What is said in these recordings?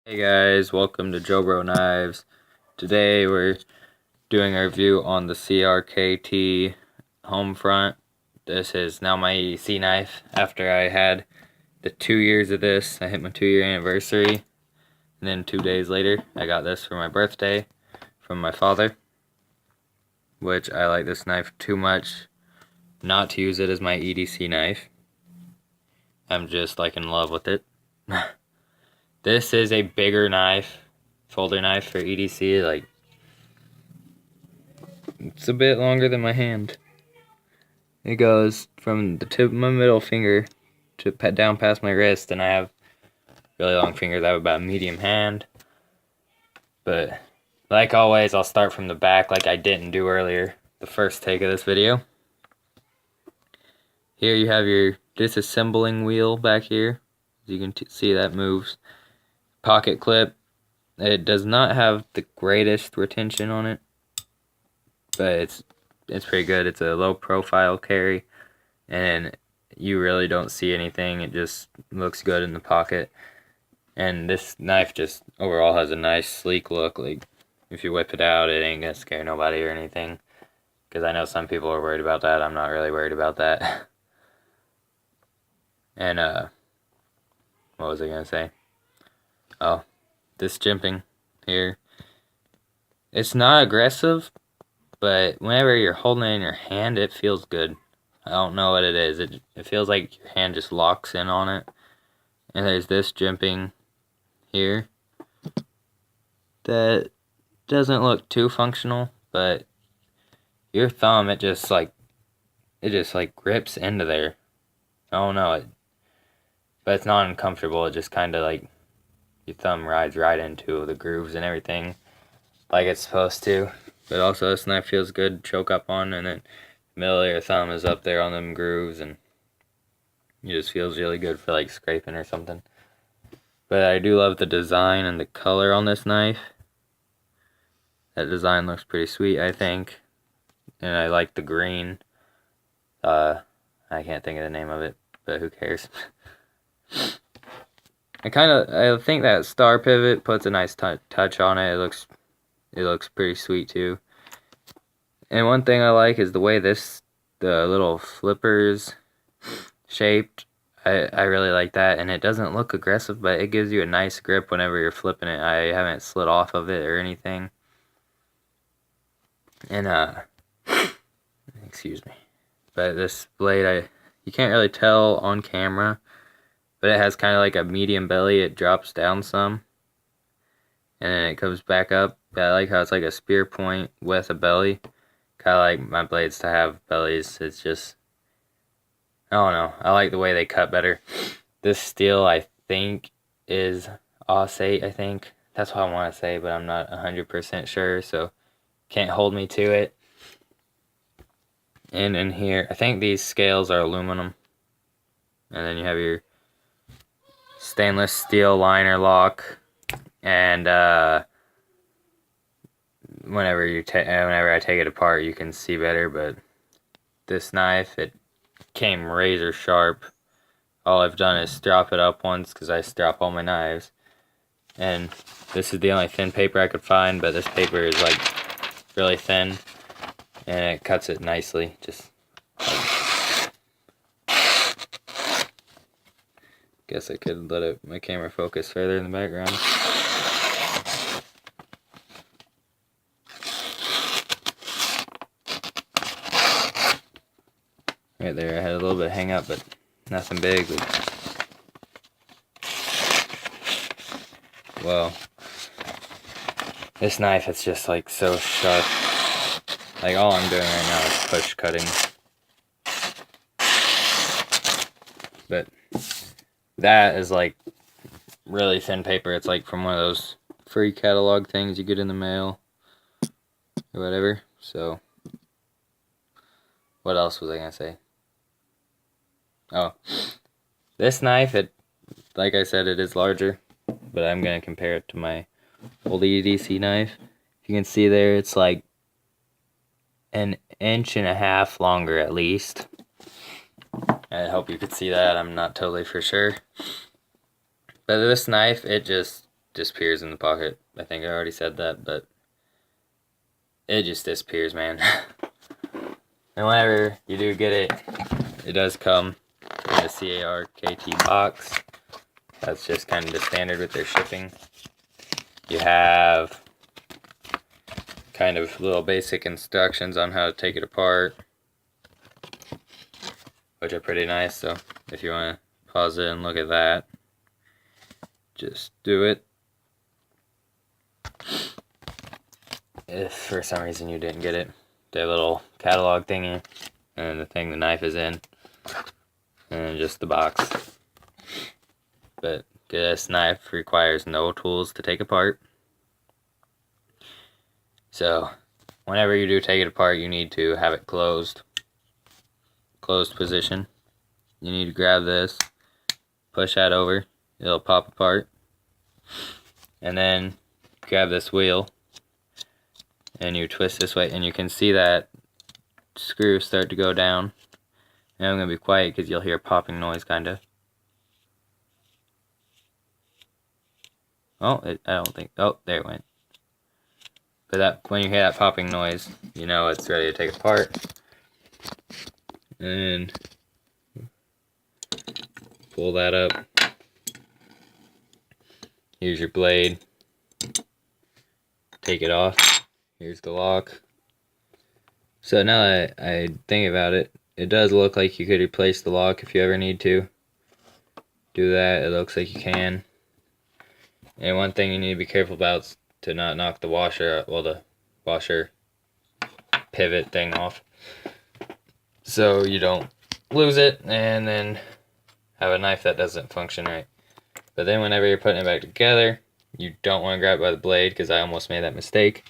Hey guys, welcome to Joe Bro Knives. Today we're doing a review on the crkt home front. This is now my EDC knife. After I had the 2 years of this, I hit my 2-year anniversary. And then 2 days later, I got this for my birthday from my father. Which I like this knife too much not to use it as my EDC knife. I'm just like in love with it. This is a bigger knife, folder knife for EDC, like, it's a bit longer than my hand. It goes from the tip of my middle finger to down past my wrist, and I have really long fingers. I have about a medium hand. But, like always, I'll start from the back like I didn't do earlier, the first take of this video. Here you have your disassembling wheel back here. As you can see, that moves. Pocket clip. It does not have the greatest retention on it, but it's pretty good. It's a low profile carry, and you really don't see anything. It just looks good in the pocket. And this knife just overall has a nice sleek look. Like, if you whip it out, it ain't gonna scare nobody or anything, because I know some people are worried about that. I'm not really worried about that. And what was I gonna say? Oh, this jimping here, it's not aggressive, but whenever you're holding it in your hand, it feels good. I don't know what it is. It feels like your hand just locks in on it. And there's this jimping here that doesn't look too functional, but your thumb, it just grips into there. I don't know, but it's not uncomfortable. It just kind of like, your thumb rides right into the grooves and everything like it's supposed to. But also, this knife feels good to choke up on, and then the middle of your thumb is up there on them grooves, and it just feels really good for like scraping or something. But I do love the design and the color on this knife. That design looks pretty sweet, I think. And I like the green. I can't think of the name of it, but who cares? I think that star pivot puts a nice touch on it. It looks pretty sweet too. And one thing I like is the way the little flippers shaped. I really like that, and it doesn't look aggressive, but it gives you a nice grip whenever you're flipping it. I haven't slid off of it or anything. And excuse me. But this blade, you can't really tell on camera, but it has kind of like a medium belly. It drops down some, and then it comes back up. I like how it's like a spear point with a belly. Kind of like my blades to have bellies. It's just, I don't know. I like the way they cut better. This steel, I think, is Aus-8, I think. That's what I want to say, but I'm not 100% sure, so can't hold me to it. And in here, I think these scales are aluminum. And then you have your stainless steel liner lock, and whenever I take it apart, you can see better. But this knife, it came razor sharp. All I've done is strop it up once, because I strop all my knives, and this is the only thin paper I could find, but this paper is like really thin, and it cuts it nicely. Just guess I could let my camera focus further in the background. Right there, I had a little bit of hang up, but nothing big. Well, this knife, it's just like so sharp. Like, all I'm doing right now is push cutting. But that is like really thin paper. It's like from one of those free catalog things you get in the mail or whatever. So, what else was I gonna say? Oh, this knife, like I said, it is larger, but I'm gonna compare it to my old EDC knife. If you can see there, it's like an 1.5 inches longer at least. I hope you could see that. I'm not totally for sure. But this knife, it just disappears in the pocket. I think I already said that, but it just disappears, man. And whenever you do get it, it does come in a crkt box. That's just kind of the standard with their shipping. You have kind of little basic instructions on how to take it apart, which are pretty nice. So if you want to pause it and look at that, just do it. If for some reason you didn't get it, the little catalog thingy, and the thing the knife is in, and just the box. But this knife requires no tools to take apart. So whenever you do take it apart, you need to have it closed position. You need to grab this, push that over, it'll pop apart, and then grab this wheel and you twist this way, and you can see that screw start to go down. And I'm going to be quiet because you'll hear a popping noise, kind of. Oh, I don't think, oh, there it went. But that, when you hear that popping noise, you know it's ready to take apart. And pull that up. Here's your blade. Take it off. Here's the lock. So now that I think about it, it does look like you could replace the lock if you ever need to. Do that, it looks like you can. And one thing you need to be careful about is to not knock the washer, well, the washer pivot thing off, so you don't lose it and then have a knife that doesn't function right. But then whenever you're putting it back together, you don't want to grab it by the blade, because I almost made that mistake.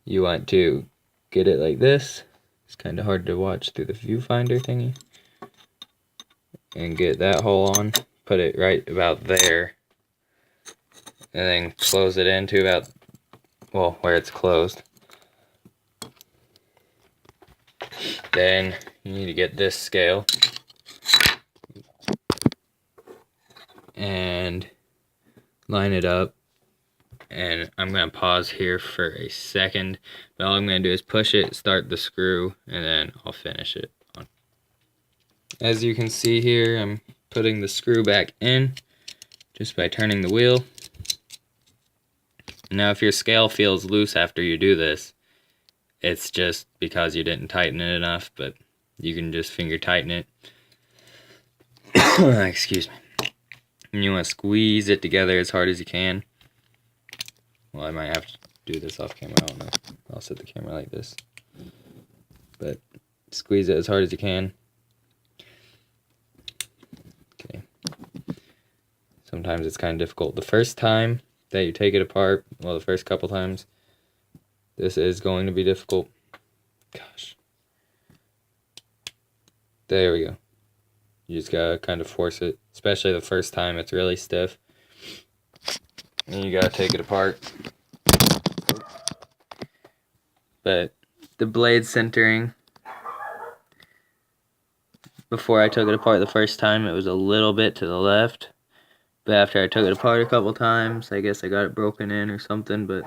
You want to get it like this. It's kind of hard to watch through the viewfinder thingy. And get that hole on. Put it right about there. And then close it into about, well, where it's closed. Then you need to get this scale. And line it up. And I'm going to pause here for a second. But all I'm going to do is push it, start the screw, and then I'll finish it on. As you can see here, I'm putting the screw back in just by turning the wheel. Now if your scale feels loose after you do this, it's just because you didn't tighten it enough, but you can just finger tighten it. Excuse me. And you want to squeeze it together as hard as you can. Well, I might have to do this off camera, I don't know. I'll set the camera like this. But squeeze it as hard as you can. Okay. Sometimes it's kind of difficult. The first time that you take it apart, well, the first couple times, this is going to be difficult. Gosh. There we go. You just gotta kind of force it, especially the first time. It's really stiff. And you gotta take it apart. But the blade centering, before I took it apart the first time, it was a little bit to the left. But after I took it apart a couple times, I guess I got it broken in or something, but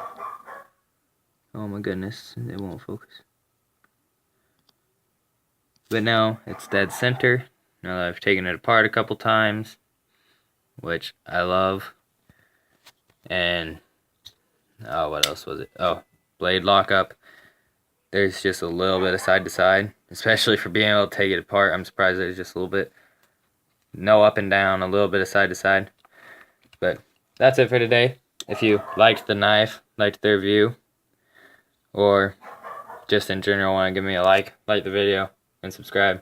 oh my goodness, it won't focus. But now it's dead center. Now that I've taken it apart a couple times, which I love. And oh, what else was it? Oh, blade lockup. There's just a little bit of side to side, especially for being able to take it apart. I'm surprised there's just a little bit. No up and down, a little bit of side to side. But that's it for today. If you liked the knife, liked the review, or just in general want to give me a like the video, and subscribe.